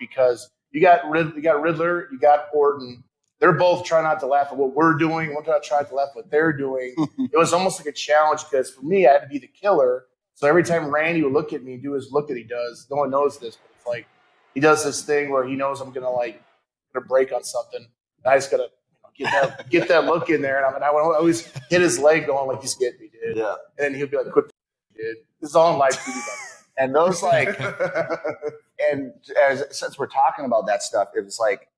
because you got Riddler, you got Orton. They're both trying not to laugh at what we're doing. We're trying to laugh at what they're doing. It was almost like a challenge because for me, I had to be the killer. So every time Randy would look at me, do his look that he does, no one knows this, but it's like he does this thing where he knows I'm gonna break on something. And I just gotta get that look in there, and I would always hit his leg, going like, "He's getting me, dude." Yeah. And then he'd be like, "Quit, dude." This is all on live TV. And those and since we're talking about that stuff, it was like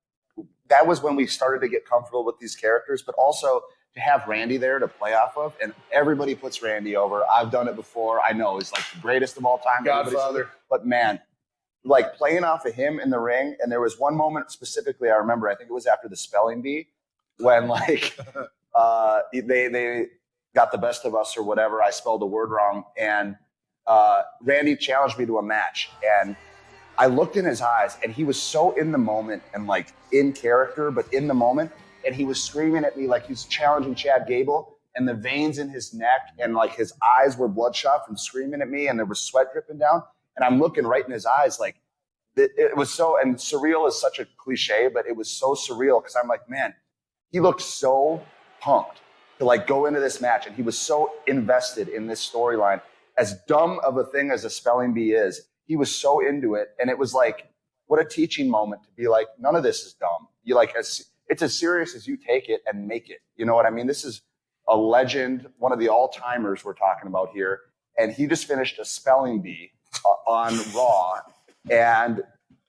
that was when we started to get comfortable with these characters, but also to have Randy there to play off of, and everybody puts Randy over. I've done it before. I know he's like the greatest of all time. Godfather. But man, like playing off of him in the ring, and there was one moment specifically I remember, I think it was after the spelling bee, when like they got the best of us or whatever. I spelled a word wrong, and Randy challenged me to a match, and I looked in his eyes, and he was so in the moment and like in character, but in the moment. And he was screaming at me like he was challenging Chad Gable, and the veins in his neck and like his eyes were bloodshot from screaming at me, and there was sweat dripping down. And I'm looking right in his eyes, like it was so, and surreal is such a cliche, but it was so surreal because I'm like, man, he looked so pumped to like go into this match, and he was so invested in this storyline. As dumb of a thing as a spelling bee is, he was so into it, and it was like, what a teaching moment to be like, none of this is dumb. You like, it's as serious as you take it and make it. You know what I mean? This is a legend, one of the all-timers we're talking about here, and he just finished a spelling bee on Raw, and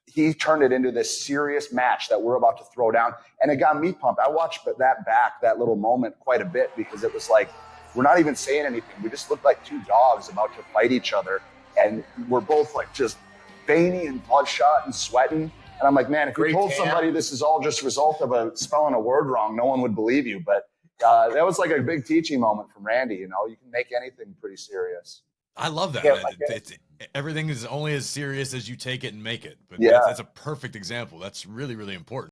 he turned it into this serious match that we're about to throw down, and it got me pumped. I watched that little moment quite a bit because it was like, we're not even saying anything. We just looked like two dogs about to fight each other, and we're both like just veiny and bloodshot and sweating. And I'm like, man, if you told somebody this is all just a result of spelling a word wrong, no one would believe you. But that was like a big teaching moment from Randy. You know, you can make anything pretty serious. I love that. Yeah, everything is only as serious as you take it and make it. But yeah, that's a perfect example. That's really, really important.